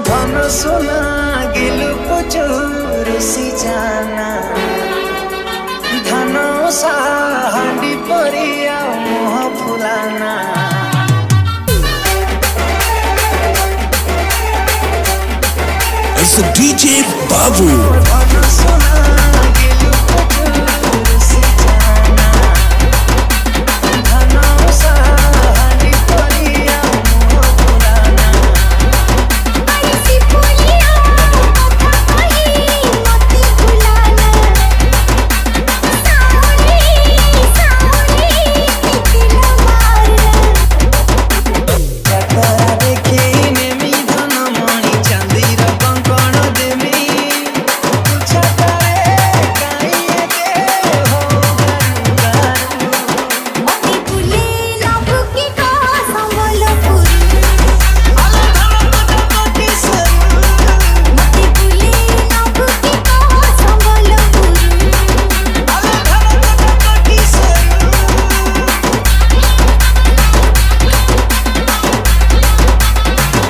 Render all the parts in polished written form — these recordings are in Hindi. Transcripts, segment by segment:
धन सोना गिलु पुचुरुसी जाना धन हांडी परिया मोह फुलाना It's a DJ Babu.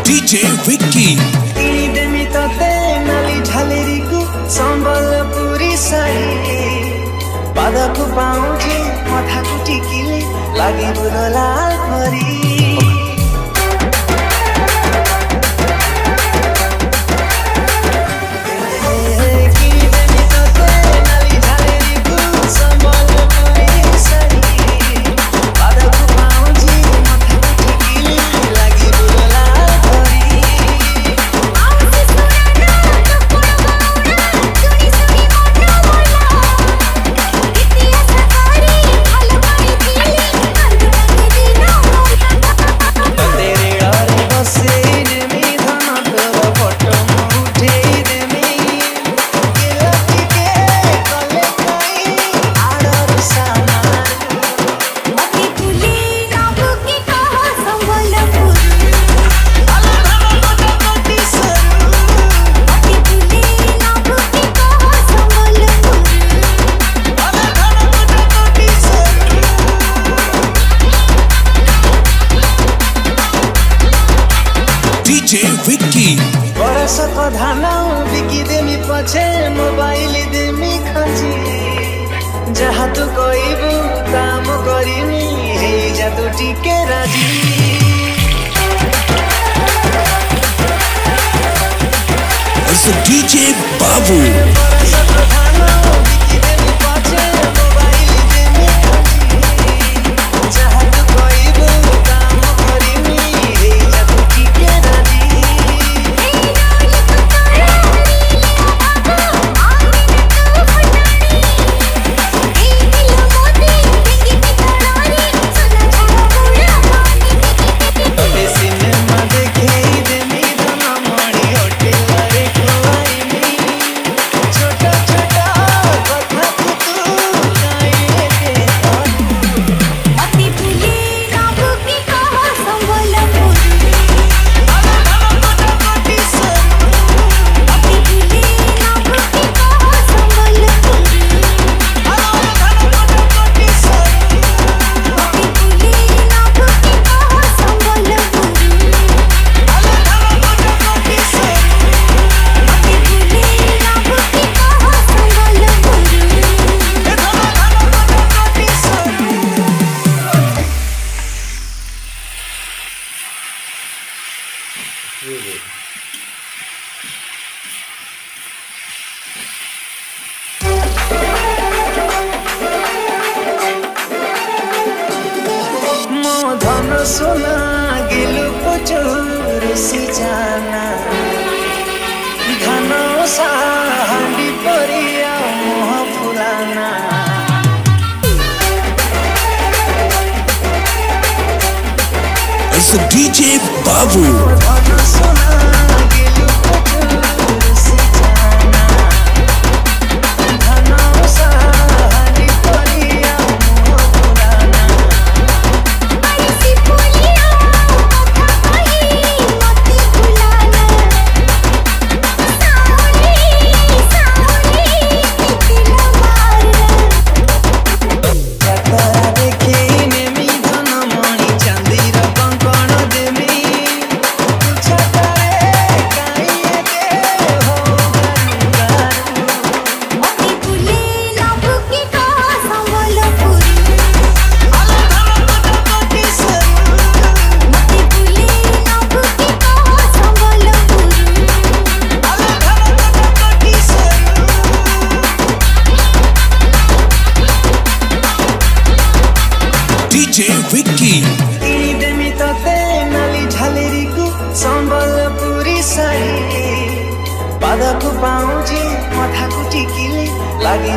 DJ Vicky देमी तते नाली झालेरी को संबलपुरी साड़ी पादको पाउँछे मथाको टिकीले लागि बुदला भरी DJ Vicky बरस धाना बिकी देमी पछे मोबाइल देमी खजी जहाँ तू कहबू काम करिमी हे जा तू टिके राजी It's a DJ Babu. धन सोना गिलु पुचुरुसी जाना धन हांडी परिया मोह फुलाना It's a DJ Babu. धन सोना गिलु पुचुरुसी जाना धन हांडी परिया मोह फुलाना विक्की किनिदेमी तते नाली झालेरी को संबलपुरी साड़ी पादको पाउजी मथाको टिकिले लागि